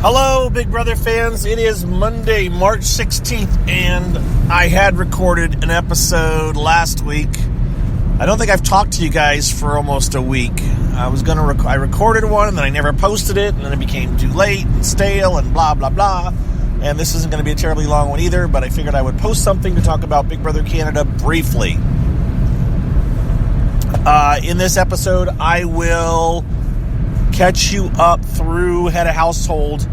Hello, Big Brother fans. It is Monday, March 16th, and I had recorded an episode last week. I don't think I've talked to you guys for almost a week. I recorded one, and then I never posted it, and then it became too late and stale and blah, blah, blah. And this isn't going to be a terribly long one either, but I figured I would post something to talk about Big Brother Canada briefly. In this episode, I will catch you up through Head of Household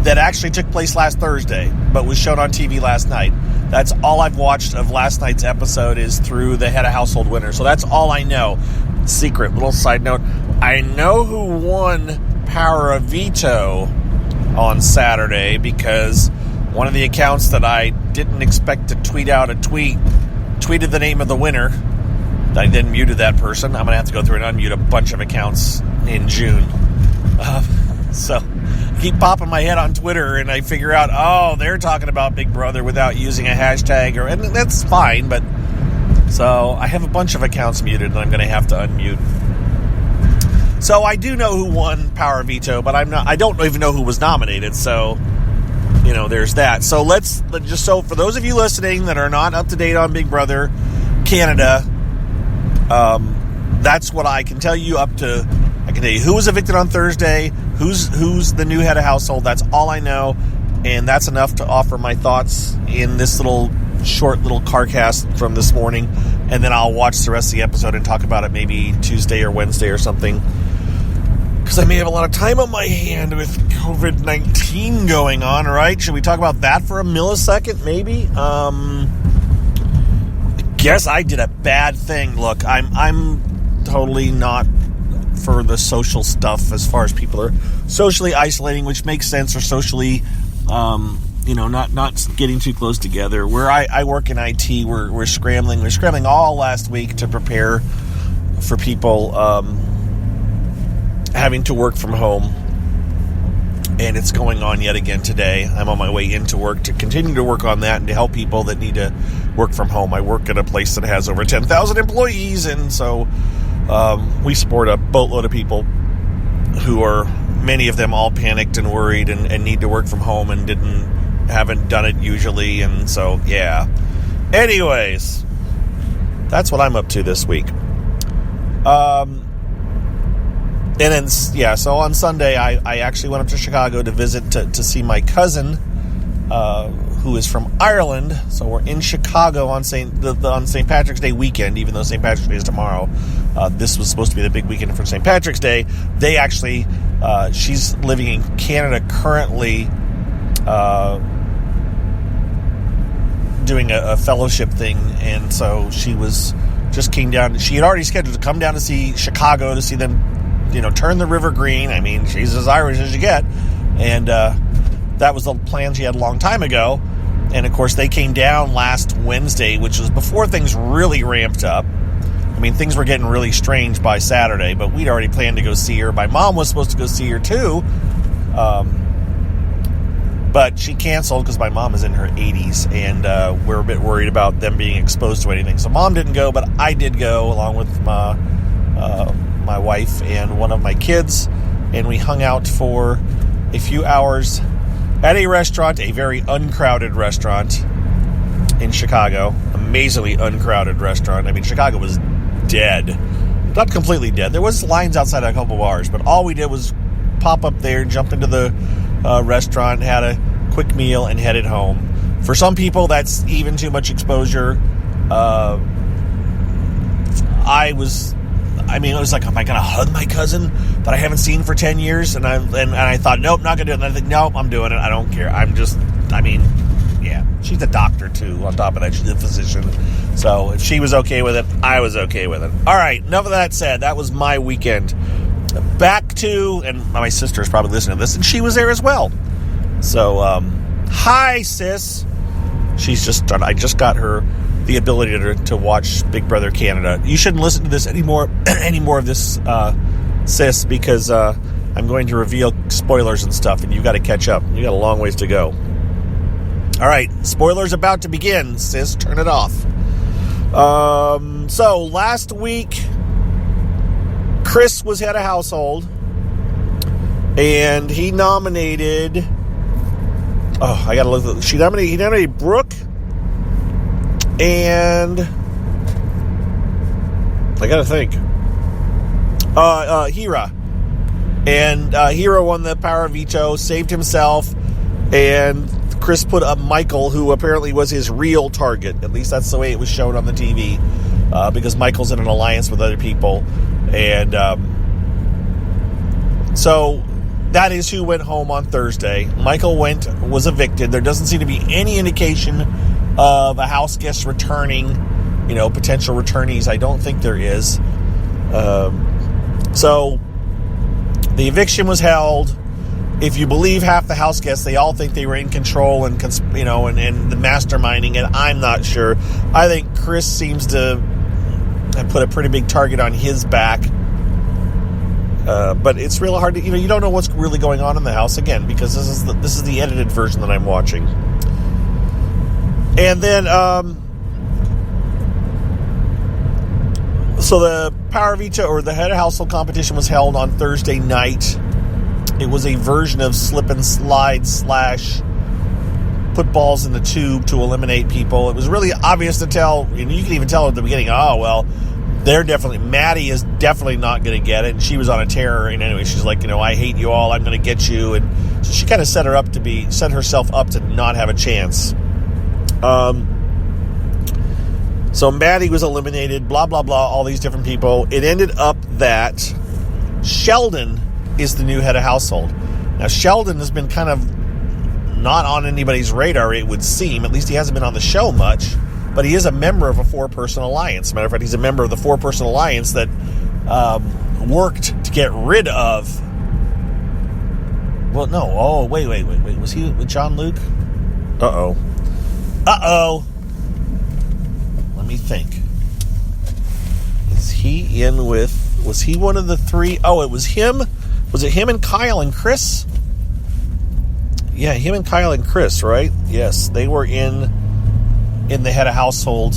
that actually took place last Thursday, but was shown on TV last night. That's all I've watched of last night's episode is through the Head of Household winner. So that's all I know. Secret, little side note. I know who won Power of Veto on Saturday because one of the accounts that I didn't expect to tweet out a tweet tweeted the name of the winner. I then muted that person. I'm going to have to go through and unmute a bunch of accounts in June. So I keep popping my head on Twitter and I figure out, they're talking about Big Brother without using a hashtag, and that's fine, but so I have a bunch of accounts muted and I'm going to have to unmute. So I do know who won Power Veto, but I don't even know who was nominated, so there's that. So so for those of you listening that are not up to date on Big Brother Canada, that's what I can tell you up to. I can tell you who was evicted on Thursday, who's the new head of household. That's all I know, and that's enough to offer my thoughts in this short little carcast from this morning, and then I'll watch the rest of the episode and talk about it maybe Tuesday or Wednesday or something, because I may have a lot of time on my hand with COVID-19 going on, right? Should we talk about that for a millisecond, maybe? Guess I did a bad thing. Look, I'm totally not for the social stuff as far as people are socially isolating, which makes sense, or socially, not getting too close together. Where I work in IT, we're scrambling. We're scrambling all last week to prepare for people having to work from home, and it's going on yet again today. I'm on my way into work to continue to work on that and to help people that need to work from home. I work at a place that has over 10,000 employees, and so we support a boatload of people who are, many of them all panicked and worried and need to work from home and haven't done it usually, and so, yeah. Anyways, that's what I'm up to this week. And then, so on Sunday, I actually went up to Chicago to visit to see my cousin, who is from Ireland. So we're in Chicago on St. Patrick's Day weekend, even though St. Patrick's Day is tomorrow. This was supposed to be the big weekend for St. Patrick's Day. They actually, she's living in Canada currently, doing a fellowship thing, and so she came down. She had already scheduled to come down to see Chicago to see them, turn the river green. I mean, she's as Irish as you get, and that was the plan she had a long time ago. And of course, they came down last Wednesday, which was before things really ramped up. I mean, things were getting really strange by Saturday, but we'd already planned to go see her. My mom was supposed to go see her too, but she canceled because my mom is in her 80s, and we're a bit worried about them being exposed to anything. So mom didn't go, but I did go along with my wife and one of my kids, and we hung out for a few hours at a restaurant, a very uncrowded restaurant in Chicago. Amazingly uncrowded restaurant. I mean, Chicago was dead. Not completely dead. There was lines outside a couple bars, but all we did was pop up there, jump into the restaurant, had a quick meal, and headed home. For some people, that's even too much exposure. It was like, am I going to hug my cousin that I haven't seen for 10 years? And I thought, nope, not going to do it. And I think, nope, I'm doing it. I don't care. She's a doctor too. On top of that, she's a physician. So if she was okay with it, I was okay with it. All right, enough of that said. That was my weekend. Back to, and my sister's probably listening to this, and she was there as well. So, hi, sis. I just got her the ability to watch Big Brother Canada. You shouldn't listen to this anymore of this, sis, because I'm going to reveal spoilers and stuff, and you've got to catch up. You got a long ways to go. All right, spoilers about to begin, sis. Turn it off. So last week, Chris was head of household, And he nominated... Oh, I gotta look. He nominated Brooke and... I gotta think. Hira. And Hira won the power of veto, saved himself, and Chris put up Michael, who apparently was his real target. At least that's the way it was shown on the TV, because Michael's in an alliance with other people. And so that is who went home on Thursday. Michael was evicted. There doesn't seem to be any indication of a house guest returning, potential returnees. I don't think there is. So the eviction was held. If you believe half the house guests, they all think they were in control and the masterminding it. I'm not sure. I think Chris seems to have put a pretty big target on his back. But it's real hard to, you don't know what's really going on in the house, again, because this is the edited version that I'm watching. And then, so the power veto, or the head of household competition, was held on Thursday night. It was a version of slip and slide / put balls in the tube to eliminate people. It was really obvious to tell, and you can even tell at the beginning, Maddie is definitely not going to get it, and she was on a tear, and anyway, she's like, I hate you all, I'm going to get you, and so she kind of set herself up to not have a chance. So Maddie was eliminated, blah, blah, blah, all these different people. It ended up that Sheldon is the new head of household. Now, Sheldon has been kind of not on anybody's radar, it would seem. At least he hasn't been on the show much. But he is a member of a 4-person alliance. As a matter of fact, he's a member of the 4-person alliance that worked to get rid of... Well, no. Oh, wait. Was he with John Luke? Uh-oh. Let me think. Is he in with... Was he one of the 3? Oh, it was him. Was it him and Kyle and Chris? Yeah, him and Kyle and Chris, right? Yes, they were in the head of household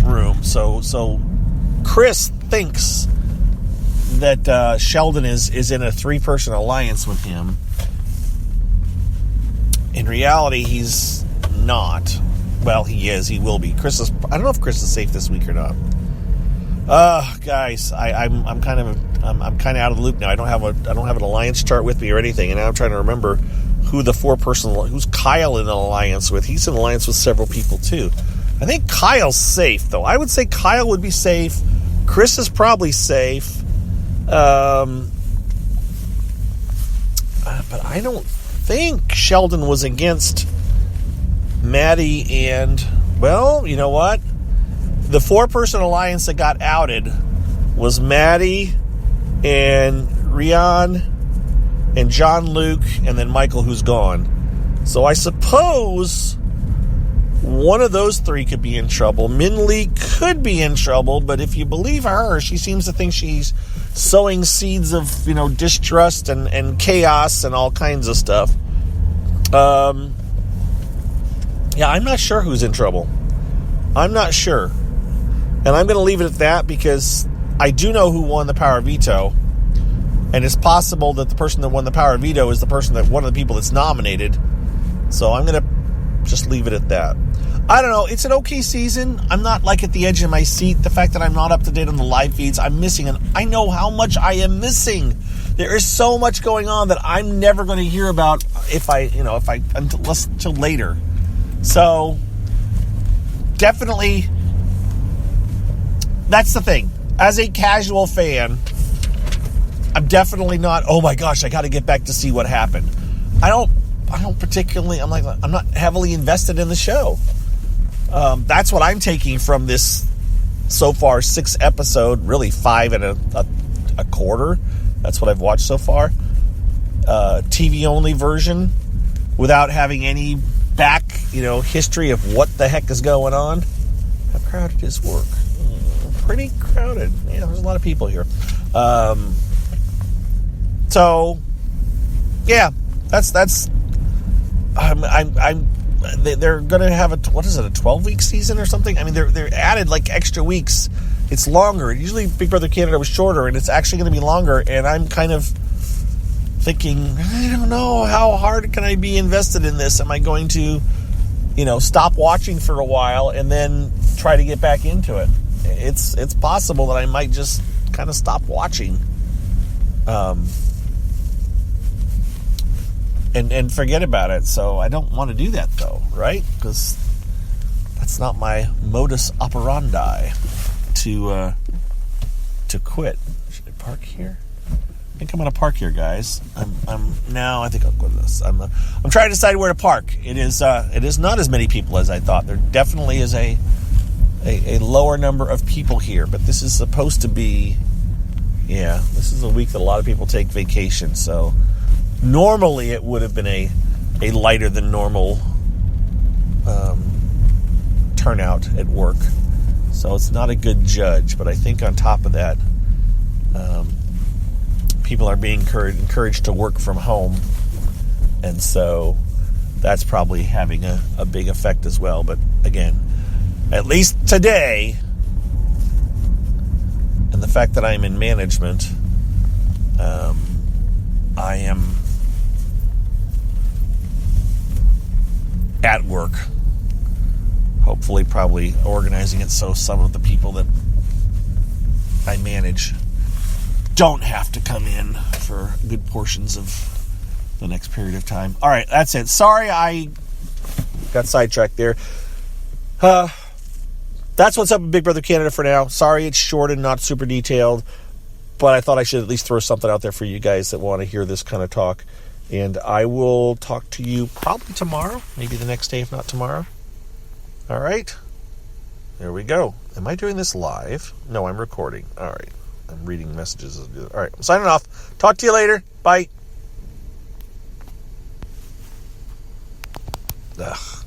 room. So Chris thinks that Sheldon is in a 3-person alliance with him. In reality, he's not. Well, he is. He will be. I don't know if Chris is safe this week or not. Guys, I'm kind of out of the loop now. I don't have an alliance chart with me or anything, and now I'm trying to remember who's Kyle in an alliance with. He's in an alliance with several people too. I think Kyle's safe, though. I would say Kyle would be safe. Chris is probably safe. But I don't think Sheldon was against Maddie and, well, you know what? The 4-person alliance that got outed was Maddie and Rian and John Luke and then Michael, who's gone. So I suppose one of those 3 could be in trouble. Min Lee could be in trouble, but if you believe her, she seems to think she's sowing seeds of, distrust and chaos and all kinds of stuff. Yeah, I'm not sure who's in trouble. I'm not sure. And I'm going to leave it at that because I do know who won the power veto. And it's possible that the person that won the power veto is one of the people that's nominated. So I'm going to just leave it at that. I don't know. It's an okay season. I'm not at the edge of my seat. The fact that I'm not up to date on the live feeds, I'm missing. And I know how much I am missing. There is so much going on that I'm never going to hear about until later. So definitely, that's the thing. As a casual fan, I'm definitely not, oh my gosh, I got to get back to see what happened. I don't particularly, I'm not heavily invested in the show. That's what I'm taking from this so far 6 episode, really 5 and a quarter. That's what I've watched so far. TV only version without having any back, history of what the heck is going on. How crowded is work? Pretty crowded. Yeah, there's a lot of people here. So, yeah, that's. They're going to have a 12-week season or something? I mean, they're added extra weeks. It's longer. Usually Big Brother Canada was shorter, and it's actually going to be longer. And I'm kind of thinking, I don't know, how hard can I be invested in this? Am I going to, stop watching for a while and then try to get back into it? It's possible that I might just kind of stop watching, and forget about it. So I don't want to do that, though, right? Because that's not my modus operandi to quit. Should I park here? I think I'm going to park here, guys. I think I'll go to this. I'm trying to decide where to park. It is not as many people as I thought. There definitely is a lower number of people here, but this is supposed to be, this is a week that a lot of people take vacation. So normally it would have been a lighter than normal turnout at work. So it's not a good judge, but I think on top of that, people are being encouraged to work from home, and so that's probably having a big effect as well. But again, at least today, and the fact that I'm in management, I am at work, hopefully probably organizing it so some of the people that I manage don't have to come in for good portions of the next period of time. All right, that's it. Sorry I got sidetracked there. That's what's up in Big Brother Canada for now. Sorry it's short and not super detailed, but I thought I should at least throw something out there for you guys that want to hear this kind of talk. And I will talk to you probably tomorrow, maybe the next day if not tomorrow. All right, there we go. Am I doing this live? No, I'm recording. All right. I'm reading messages. All right, I'm signing off. Talk to you later. Bye. Ugh.